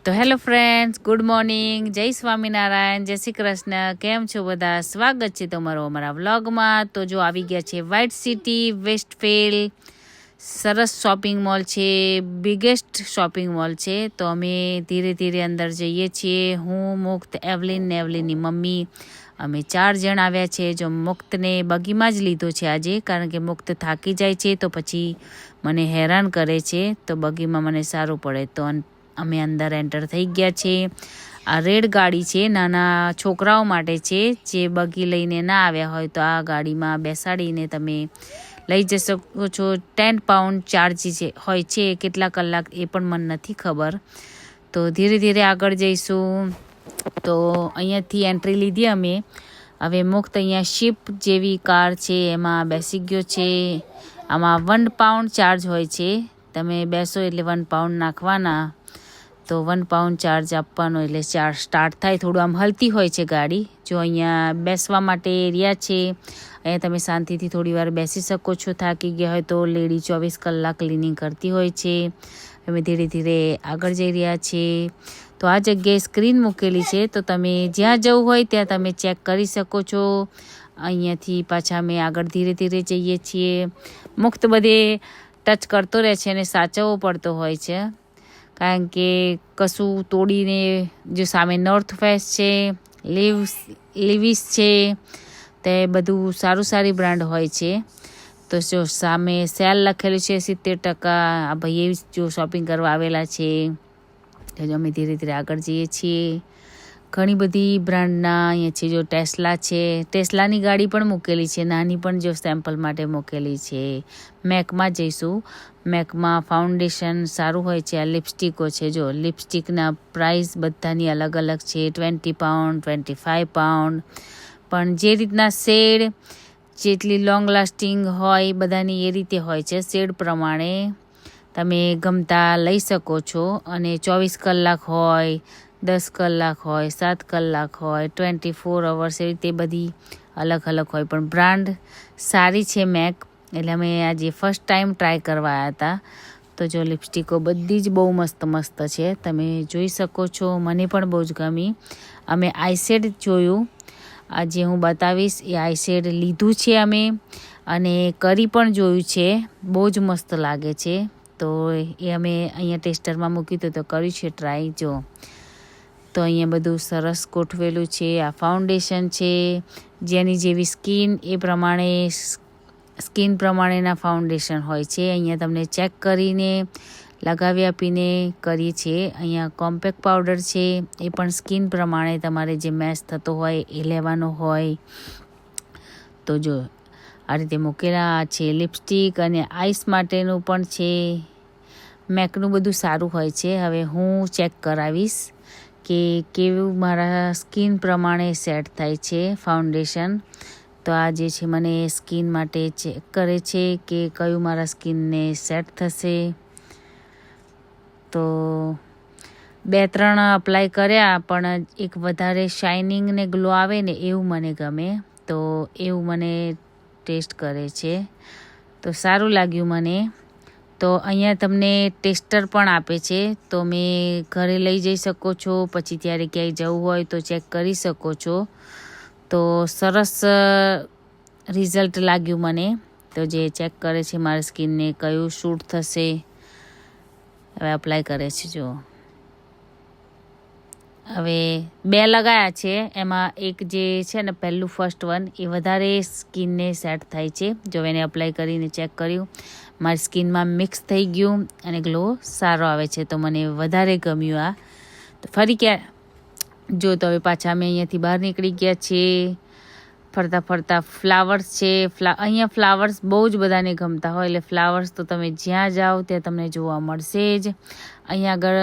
તો hello friends, good morning, જય સ્વામિનારાયણ, જય શ્રી કૃષ્ણ. કેમ છો બધા? સ્વાગત છે તમારું અમારા વ્લોગમાં. તો જો આવી ગયા છે વ્હાઇટ સિટી વેસ્ટફિલ્ડ. સરસ શોપિંગ મોલ છે, બિગેસ્ટ શોપિંગ મોલ છે. તો અમે ધીરે ધીરે અંદર જઈએ છીએ. હું, મુક્ત, એવલિન ને એવલિનની મમ્મી, અમે 4 જણ આવ્યા છે. જો મુક્તને બગીમાં જ લીધો છે આજે, કારણ કે મુક્ત થાકી જાય છે તો પછી મને હેરાન કરે છે. તો બગીમાં મને સારું પડે. તો અમે અંદર એન્ટર થઈ ગયા છે. આ રેડ ગાડી છે, નાના છોકરાઓ માટે છે. જે બગી લઈને ના આવ્યા હોય તો આ ગાડીમાં બેસાડીને તમે લઈ જઈ શકો છો. 10 પાઉન્ડ ચાર્જ હોય છે. કેટલા કલાક એ પણ મને નથી ખબર. તો ધીરે ધીરે આગળ જઈશું. તો અહીંયાથી એન્ટ્રી લીધી અમે. હવે મુક્ત અહીંયા શિપ જેવી કાર છે એમાં બેસી ગયો છે. આમાં 1 પાઉન્ડ ચાર્જ હોય છે. તમે બેસો એટલે 1 પાઉન્ડ નાખવાના. તો 1 પાઉન્ડ ચાર્જ આપવાનો એટલે ચાર્જ સ્ટાર્ટ થાય. થોડું આમ હલતી હોય છે ગાડી. જો અહીંયા બેસવા માટે એરિયા છે. અહીંયા તમે શાંતિથી થોડી વાર બેસી શકો છો. થાકી ગયા હોય તો લેડી 24 કલાક ક્લિનિંગ કરતી હોય છે. અમે ધીરે ધીરે આગળ જઈ રહ્યા છીએ. તો આ જગ્યાએ સ્ક્રીન મૂકેલી છે, તો તમે જ્યાં જવું હોય ત્યાં તમે ચેક કરી શકો છો. અહીંયાથી પાછા અમે આગળ ધીરે ધીરે જઈએ છીએ. મુક્ત બધે ટચ કરતો રહે છે અને સાચવવો પડતો હોય છે, કારણ કે કશું તોડીને. જો સામે નોર્થ ફેસ છે, લિવિસ છે, તે બધું સારી બ્રાન્ડ હોય છે. તો જો સામે સેલ લખેલું છે 70%. આ ભાઈએ જો શોપિંગ કરવા આવેલા છે. તો અમે ધીરે ધીરે આગળ જઈએ છીએ. ઘણી બધી બ્રાન્ડના અહીંયા છે. જો ટેસ્લા છે, ટેસ્લાની ગાડી પણ મૂકેલી છે, નાની પણ જો સેમ્પલ માટે મૂકેલી છે. મેકમાં જઈશું. મેકમાં ફાઉન્ડેશન સારું હોય છે. આ લિપસ્ટિકો છે. જો લિપસ્ટિકના પ્રાઇસ બધાની અલગ અલગ છે. 20 પાઉન્ડ, 25 પાઉન્ડ. પણ જે રીતના શેડ, જેટલી લોંગ લાસ્ટિંગ હોય બધાની એ રીતે હોય છે. શેડ પ્રમાણે તમે ગમતા લઈ શકો છો. અને 24 કલાક હોય, 10 કલાક હોય, 7 કલાક હોય, 24 અવર્સ, એવી રીતે બધી અલગ અલગ હોય. પણ બ્રાન્ડ સારી છે મેક. એટલે અમે આજે ફર્સ્ટ ટાઈમ ટ્રાય કરવા આવ્યા હતા. તો જો લિપસ્ટિકો બધી જ બહુ મસ્ત છે. તમે જોઈ શકો છો. મને પણ બહુ જ ગમી. અમે આઈશેડ જોયું. આજે હું બતાવીશ. એ આઈશેડ લીધું છે અમે. અને કરી પણ જોયું છે. બહુ જ મસ્ત લાગે છે. તો એ અમે અહીંયા ટેસ્ટરમાં મૂક્યું હતું, તો કર્યું છે ટ્રાય. જો તો અહીંયા બધું સરસ ગોઠવેલું છે. આ ફાઉન્ડેશન છે. જેની જેવી સ્કિન એ પ્રમાણે સ્કિન પ્રમાણેના ફાઉન્ડેશન હોય છે. અહીંયા તમને ચેક કરીને લગાવી આપીને કરીએ છીએ. અહીંયા કોમ્પેક્ટ પાવડર છે. એ પણ સ્કિન પ્રમાણે તમારે જે મેચ થતો હોય એ લેવાનો હોય. તો જો આ રીતે મૂકેલા છે. લિપસ્ટિક અને આઈસ માટેનું પણ છે. મેકનું બધું સારું હોય છે. હવે હું ચેક કરાવીશ કે કેવું મારા સ્કિન પ્રમાણે સેટ થાય છે ફાઉન્ડેશન. તો આ જે છે મને સ્કિન માટે ચેક કરે છે કે કયું મારા સ્કિનને સેટ થશે. તો 2-3 અપ્લાય કર્યા, પણ એક વધારે શાઇનિંગ ને ગ્લો આવે ને એવું મને ગમે. તો એવું મને ટેસ્ટ કરે છે. તો સારું લાગ્યું મને. તો અહીંયા તમને ટેસ્ટર પણ આપે છે. તો મેં ઘરે લઈ જઈ શકો છો. પછી ત્યારે ક્યાંય જવું હોય તો ચેક કરી શકો છો. તો સરસ રિઝલ્ટ લાગ્યું મને. તો જે ચેક કરે છે મારી સ્કિનને કયું શૂટ થશે. હવે અપ્લાય કરે છે. જો હવે 2 લગાયા છે. એમાં એક જે છે ને પહેલું ફર્સ્ટ વન, એ વધારે સ્કિનને સેટ થાય છે. જો એને અપ્લાય કરીને ચેક કર્યું, મારી સ્કિનમાં મિક્સ થઈ ગયું અને ગ્લો સારો આવે છે. તો મને વધારે ગમ્યું આ. તો ફરી જો તો હવે પાછા અમે અહીંયાથી બહાર નીકળી ગયા છીએ. ફરતા ફ્લાવર્સ છે. અહીંયા ફ્લાવર્સ બહુ જ બધાને ગમતા હોય. એટલે ફ્લાવર્સ તો તમે જ્યાં જાઓ ત્યાં તમને જોવા મળશે જ. અહીંયા આગળ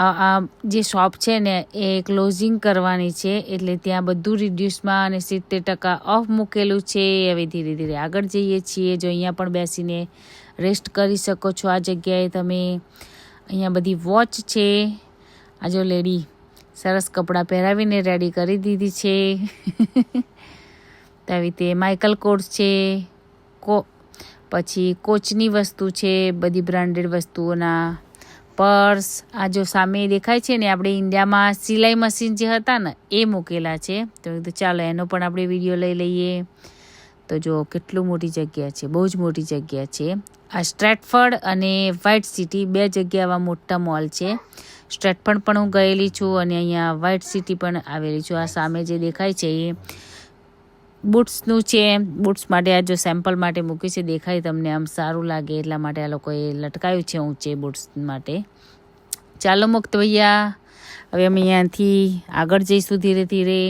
આ જે શોપ છે ને એ ક્લોઝિંગ કરવાની છે, એટલે ત્યાં બધું રિડ્યુસમાં અને 70% ઓફ મૂકેલું છે. હવે ધીરે ધીરે આગળ જઈએ છીએ. જો અહીંયા પણ બેસીને રેસ્ટ કરી શકો છો. આ જગ્યાએ તમે અહીંયા બધી વોચ છે. આ જો લેડી સરસ કપડાં પહેરાવીને રેડી કરી દીધી છે. તો આવી રીતે માઇકલ કોર્સ છે. પછી કોચની વસ્તુ છે. બધી બ્રાન્ડેડ વસ્તુઓના પર્સ, આ જો સામે દેખાય છે ને આપણે ઇન્ડિયામાં સિલાઈ મશીન જે હતા ને એ મૂકેલા છે. તો ચાલો એનો પણ આપણે વિડીયો લઈ લઈએ. તો જો કેટલું મોટી જગ્યા છે, બહુ જ મોટી જગ્યા છે. આ સ્ટ્રેટફર્ડ અને વ્હાઇટ સિટી 2 જગ્યા આવા મોટા મોલ છે. સ્ટ્રેટફર્ડ પણ હું ગયેલી છું અને અહીંયા વ્હાઇટ સિટી પણ આવેલી છું. આ સામે જે દેખાય છે એ બૂટ્સનું છે. બૂટ્સ માટે આ જો સેમ્પલ માટે મૂકી છે, દેખાય તમને આમ સારું લાગે એટલા માટે આ લોકોએ લટકાવ્યું છે ઊંચે બૂટ્સ માટે. ચાલો મુક્ત ભૈયા, હવે અમે અહીંયાથી આગળ જઈશું ધીરે ધીરે,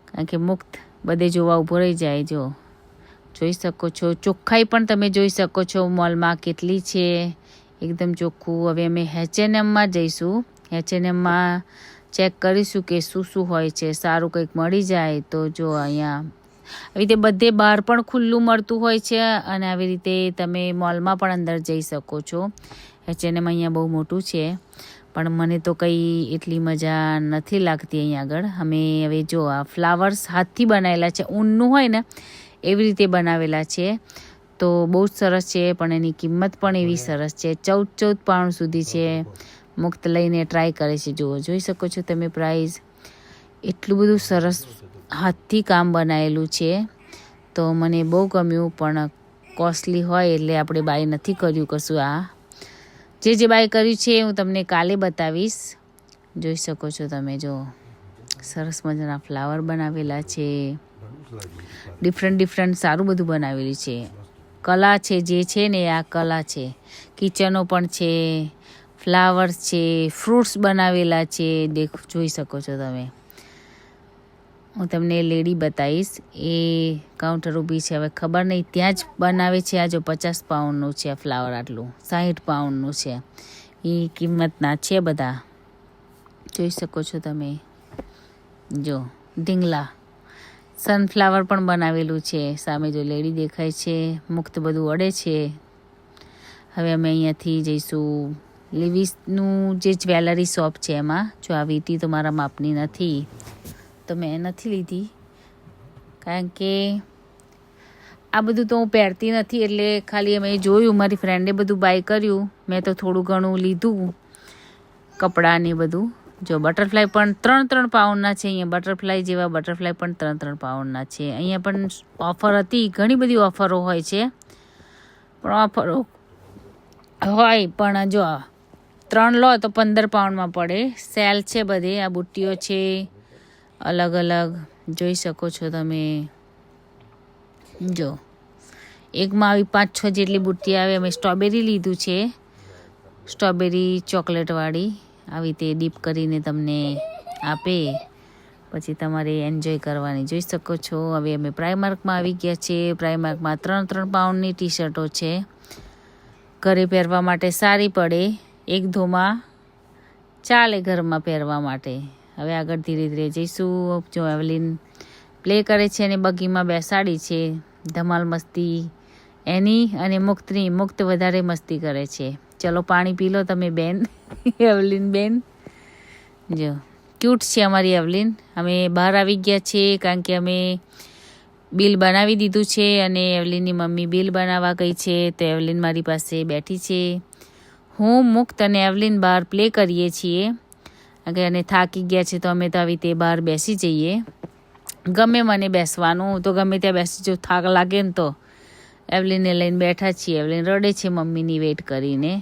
કારણ કે મુક્ત બધે જોવા ઊભો રહી જાય. જો જોઈ શકો છો, ચોખ્ખાઈ પણ તમે જોઈ શકો છો મોલમાં કેટલી છે, એકદમ ચોખ્ખું. હવે અમે H&Mમાં જઈશું. H&Mમાં ચેક કરીશું કે શું શું હોય છે, સારું કંઈક મળી જાય તો. જો અહીંયા આવી રીતે બધે બહાર પણ ખુલ્લું મળતું હોય છે અને આવી રીતે તમે મોલમાં પણ અંદર જઈ શકો છો. H&M અહીંયા બહુ મોટું છે પણ મને તો કંઈ એટલી મજા નથી લાગતી અહીંયા આગળ. અમે હવે જો આ ફ્લાવર્સ હાથથી બનાવેલા છે, ઊનનું હોય ને એવી રીતે બનાવેલા છે, તો બહુ જ સરસ છે. પણ એની કિંમત પણ એવી સરસ છે, 14 પાઉન્ડ સુધી છે. મુક્ત લઈને ટ્રાય કરે છે. જુઓ, જોઈ શકો છો તમે પ્રાઇસ. એટલું બધું સરસ હાથથી કામ બનાવેલું છે, તો મને બહુ ગમ્યું. પણ કોસ્ટલી હોય એટલે આપણે બાય નથી કર્યું કશું. આ જે બાય કર્યું છે હું તમને કાલે બતાવીશ. જોઈ શકો છો તમે, જો સરસ મજાના ફ્લાવર બનાવેલા છે, ડિફરન્ટ સારું બધું બનાવેલું છે. કલા છે જે છે ને આ કલા છે. કિચનો પણ છે, ફ્લાવર્સ છે, ફ્રૂટ્સ બનાવેલા છે. જોઈ શકો છો તમે. હું તમને લેડી બતાવીશ, એ કાઉન્ટર ઊભી છે. હવે ખબર નહીં ત્યાં જ બનાવે છે. આ જો 50 પાઉન્ડનું છે ફ્લાવર, આટલું 60 પાઉન્ડનું છે. એ કિંમતના છે બધા. જોઈ શકો છો તમે. જો ઢીંગલા સનફ્લાવર પણ બનાવેલું છે. સામે જો લેડી દેખાય છે. મુક્ત બધું અડે છે. હવે અમે અહીંયાથી જઈશું લિવિસનું જે જ્વેલરી શોપ છે એમાં. જો આ વીંટી તો મારા માપની નથી, તો મેં નથી લીધી, કારણ કે આ બધું તો હું પહેરતી નથી. એટલે ખાલી અમે જોયું, મારી ફ્રેન્ડે બધું બાય કર્યું, મેં તો થોડું ઘણું લીધું કપડાં ને બધું. જો બટરફ્લાય પણ 3 પાઉન્ડના છે. અહીંયા બટરફ્લાય જેવા બટરફ્લાય પણ 3 પાઉન્ડના છે. અહીંયા પણ ઓફર હતી, ઘણી બધી ઓફરો હોય છે. પણ ઓફરો હોય પણ જો 3 લો તો 15 પાઉન્ડમાં પડે. સેલ છે બધે. આ બુટ્ટીઓ છે અલગ અલગ, જોઈ શકો છો તમે. જો એકમાં આવી 5-6 જેટલી બુટ્ટી આવે. અમે સ્ટ્રોબેરી લીધું છે, સ્ટ્રોબેરી ચોકલેટવાળી. આવી રીતે ડીપ કરીને તમને આપે, પછી તમારે એન્જોય કરવાની. જોઈ શકો છો. હવે અમે પ્રાઇમાર્કમાં આવી ગયા છીએ. પ્રાઇમાર્કમાં 3 પાઉન્ડની ટી શર્ટો છે. ઘરે પહેરવા માટે સારી પડે, એક ધોમાં ચાલે ઘરમાં પહેરવા માટે. હવે આગળ ધીરે ધીરે જઈશું. જો એવલિન પ્લે કરે છે અને બગીમાં બેસાડી છે. ધમાલ મસ્તી એની અને મુક્તની. મુક્ત વધારે મસ્તી કરે છે. ચલો પાણી પી લો તમે બેન. એવલિન બેન જો ક્યુટ છે અમારી એવલિન. અમે બહાર આવી ગયા છીએ કારણ કે અમે બિલ બનાવી દીધું છે અને એવલિનની મમ્મી બિલ બનાવવા ગઈ છે. તો એવલિન મારી પાસે બેઠી છે. હું, મુક્ત અને એવલિન બહાર પ્લે કરીએ છીએ. અને થાકી ગયા છે તો અમે તો આવી રીતે બહાર બેસી જઈએ. ગમે મને બેસવાનું, હું તો ગમે ત્યાં બેસી જાઉં. થાક લાગે ને તો એવલિનને લઈને બેઠા છીએ. એવલિન રડે છે મમ્મીની વેઇટ કરીને.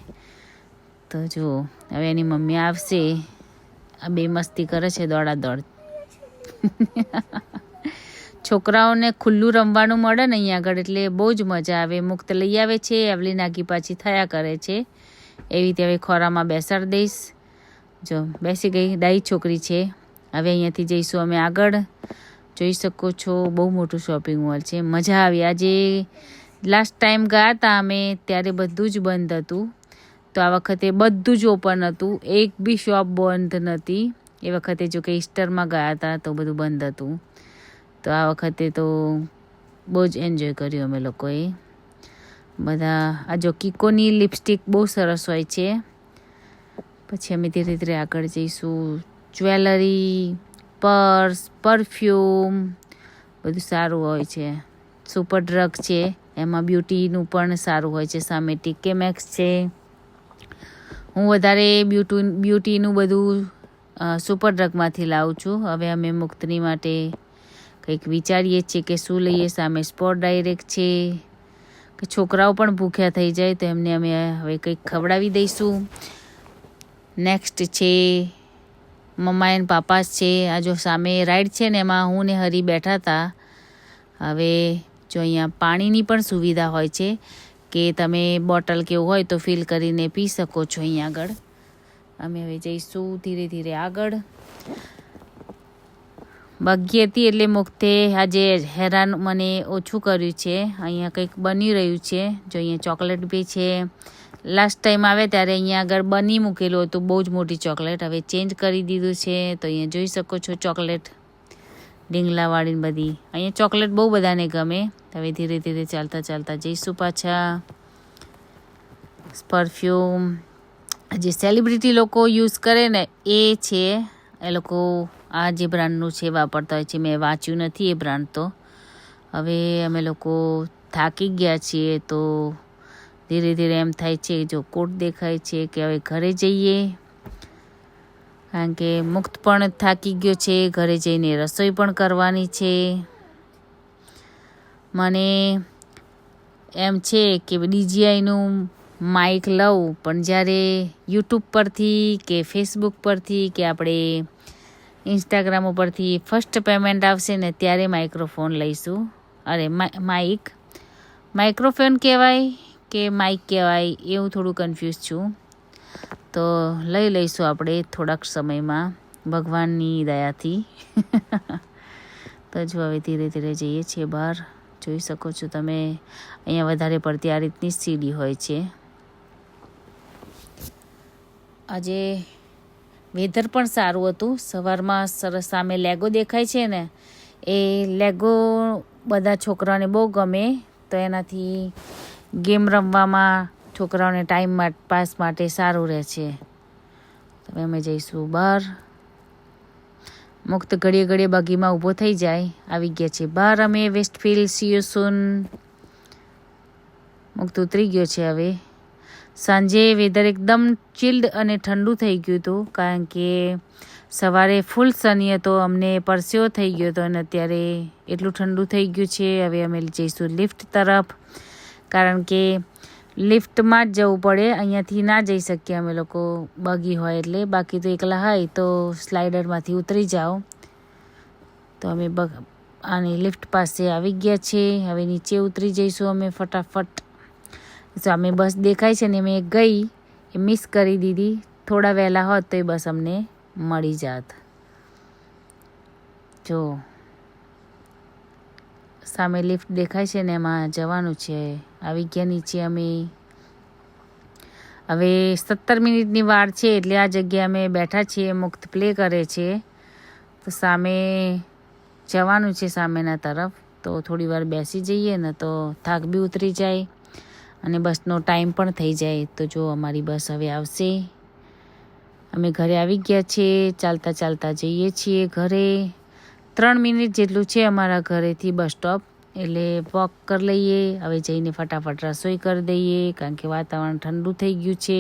તો જો હવે એની મમ્મી આવશે. આ બે મસ્તી કરે છે દોડાદોડ. છોકરાઓને ખુલ્લું રમવાનું મળે ને અહીંયા આગળ એટલે બહુ જ મજા આવે. મુક્ત લઈ આવે છે, એવલિન આગી પાછી થયા કરે છે. એવી રીતે હવે ખોરામાં બેસાડી દઈશ. જો બેસી ગઈ, ડાઈ છોકરી છે. હવે અહીંયાથી જઈશું અમે આગળ. જોઈ શકો છો બહુ મોટું શોપિંગ મોલ છે. મજા આવી. આજે લાસ્ટ ટાઈમ ગયા હતા અમે ત્યારે બધું જ બંધ હતું, તો આ વખતે બધું જ ઓપન હતું. એક બી શોપ બંધ નથી. એ વખતે જો કે ઈસ્ટરમાં ગયા હતા તો બધું બંધ હતું. તો આ વખતે તો બહુ જ એન્જોય કર્યું અમે લોકોએ બધા. આ જો કિકોની લિપસ્ટિક બહુ સરસ હોય છે. પછી અમે ધીરે ધીરે આગળ જઈશું. જ્વેલરી, પર્સ, પરફ્યુમ બધું સારું હોય છે. સુપર ડ્રગ છે, એમાં બ્યુટીનું પણ સારું હોય છે. સામે ટીકે મેક્સ છે, હું વધારે બ્યુટીનું બધું સુપર ડ્રગમાંથી લાવું છું. હવે અમે મુક્તની માટે કંઈક વિચારીએ છીએ કે શું લઈએ. સામે સ્પોટ ડાયરેક્ટ છે કે છોકરાઓ પણ ભૂખ્યા થઈ જાય તો એમને અમે હવે કંઈક ખવડાવી દઈશું. નેક્સ્ટ છે મમ્મા એન્ડ પાપાસ છે. આ જો સામે રાઈડ છે ને એમાં હું ને હરી બેઠા હતા. હવે જો અહીંયા પાણીની પણ સુવિધા હોય છે કે તમે બોટલ કેવું હોય તો ફિલ કરીને પી શકો છો અહીંયા આગળ. અમે હવે જઈશું ધીરે ધીરે આગળ. બગી હતી એટલે મુક્તે આજે હેરાન મને ઓછું કર્યું છે. અહીંયા કંઈક બની રહ્યું છે. જો અહીંયા ચોકલેટ બી છે. લાસ્ટ ટાઈમ આવે ત્યારે અહીંયા આગળ બની મૂકેલું હતું બહુ જ મોટી ચોકલેટ. હવે ચેન્જ કરી દીધું છે તો અહીંયા જોઈ શકો છો ચોકલેટ ડીંગલાવાળી બધી. અહીંયા ચોકલેટ બહુ બધાને ગમે. હવે ધીરે ધીરે ચાલતા ચાલતા જઈશું પાછા. પરફ્યુમ જે સેલિબ્રિટી લોકો યુઝ કરે ને એ છે. એ લોકો આ જે બ્રાન્ડનું છે વાપરતા હોય છે. મેં વાંચ્યું નથી એ બ્રાન્ડ તો. હવે અમે લોકો થાકી ગયા છીએ તો ધીરે ધીરે એમ થાય છે જો કોટ દેખાય છે કે હવે ઘરે જઈએ, કારણ કે મુક્ત પણ થાકી ગયો છે. ઘરે જઈને રસોઈ પણ કરવાની છે. મને એમ છે કે DJIનું માઇક લઉં, પણ જ્યારે યુટ્યુબ પરથી કે ફેસબુક પરથી કે આપણે ઇન્સ્ટાગ્રામ ઉપરથી ફર્સ્ટ પેમેન્ટ આવશે ને ત્યારે માઇક્રોફોન લઈશું. અરે માઇક્રોફોન કહેવાય કે માઇક કહેવાય એવું થોડું કન્ફ્યુઝ છું. તો લઈશું આપણે થોડાક સમયમાં ભગવાનની દયાથી. તો જો હવે ધીરે ધીરે જઈએ છીએ બહાર. જોઈ શકો છો તમે અહીંયા વધારે પડતી આ રીતની સીડી હોય છે. આજે વેધર પણ સારું હતું. સવારમાં સરસ સામે લેગો દેખાય છે ને એ લેગો બધા છોકરાઓને બહુ ગમે. તો એનાથી ગેમ રમવામાં છોકરાઓને ટાઈમ પાસ માટે સારું રહે છે. હવે અમે જઈશું બહાર. મુક્ત ઘડીએ ઘડીએ બગીમાં ઊભો થઈ જાય. આવી ગયા છે બહાર અમે વેસ્ટફિલ્ડ સિયોસુન. મુક્ત ઉતરી ગયો છે. હવે સાંજે વેધર એકદમ ચિલ્ડ અને ઠંડુ થઈ ગયું હતું, કારણ કે સવારે ફૂલ સની હતો. અમને પરસેવો થઈ ગયો હતો અને અત્યારે એટલું ઠંડુ થઈ ગયું છે. હવે અમે જઈશું લિફ્ટ તરફ, કારણ કે લિફ્ટમાં જ જવું પડે. અહીંયાથી ના જઈ શકીએ અમે લોકો બગી હોય એટલે. બાકી તો એકલા હોય તો સ્લાઇડરમાંથી ઉતરી જાઓ. તો અમે આની લિફ્ટ પાસે આવી ગયા છે. હવે નીચે ઉતરી જઈશું અમે ફટાફટ. સામે બસ દેખાય છે ને મેં ગઈ એ મિસ કરી દીધી. થોડા વહેલા હોત તો એ બસ અમને મળી જાત. જો સામે લિફ્ટ દેખાય છે ને એમાં જવાનું છે. આવી ગયા નીચે અમે. હવે 17 મિનિટની વાર છે એટલે આ જગ્યાએ અમે બેઠા છીએ. મુક્ત પ્લે કરે છે. તો સામે જવાનું છે સામેના તરફ. તો થોડી વાર બેસી જઈએ ને તો થાક બી ઉતરી જાય અને બસનો ટાઈમ પણ થઈ જાય. તો જો અમારી બસ હવે આવશે. અમે ઘરે આવી ગયા છીએ. ચાલતા ચાલતા જઈએ છીએ ઘરે. 3 મિનિટ જેટલું છે અમારા ઘરેથી બસ સ્ટોપ, એટલે વોક કરી લઈએ. હવે જઈને ફટાફટ રસોઈ કરી દઈએ, કારણ કે વાતાવરણ ઠંડુ થઈ ગયું છે.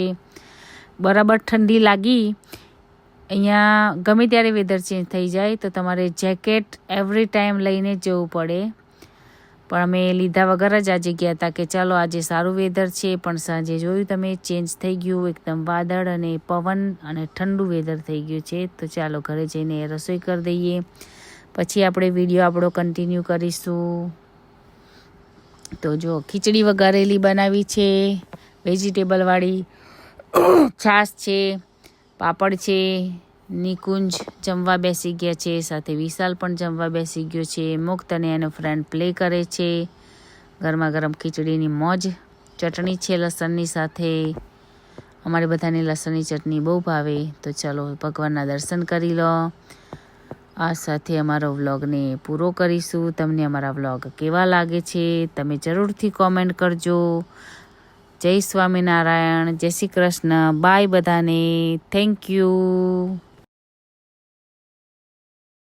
બરાબર ઠંડી લાગી. અહીંયા ગમે ત્યારે વેધર ચેન્જ થઈ જાય તો તમારે જેકેટ એવરી ટાઈમ લઈને જ જવું પડે. પણ અમે લીધા વગર જ આજે ગયા હતા કે ચાલો આજે સારું વેધર છે. પણ સાંજે જોયું તમે ચેન્જ થઈ ગયું. એકદમ વાદળ અને પવન અને ઠંડુ વેધર થઈ ગયું છે. તો ચાલો ઘરે જઈને રસોઈ કરી દઈએ, પછી આપણે વિડીયો આપણો કન્ટિન્યુ કરીશું. તો જો ખીચડી વઘારેલી બનાવી છે, વેજીટેબલવાળી. છાશ છે, પાપડ છે. નિકુંજ જમવા બેસી ગયા છે, સાથે વિશાલ પણ જમવા બેસી ગયો છે. મુક્ત અને એનો ફ્રેન્ડ પ્લે કરે છે. ગરમા ગરમ ખીચડીની મોજ. ચટણી છે લસણની સાથે. અમારે બધાને લસણની ચટણી બહુ ભાવે. તો ચાલો ભગવાનના દર્શન કરી લો. આ સાથે અમારો વ્લોગને પૂરો કરીશું. તમને અમારા વ્લોગ કેવા લાગે છે તમે જરૂરથી કોમેન્ટ કરજો. જય સ્વામિનારાયણ, જય શ્રી કૃષ્ણ. બાય બધાને. Thank you.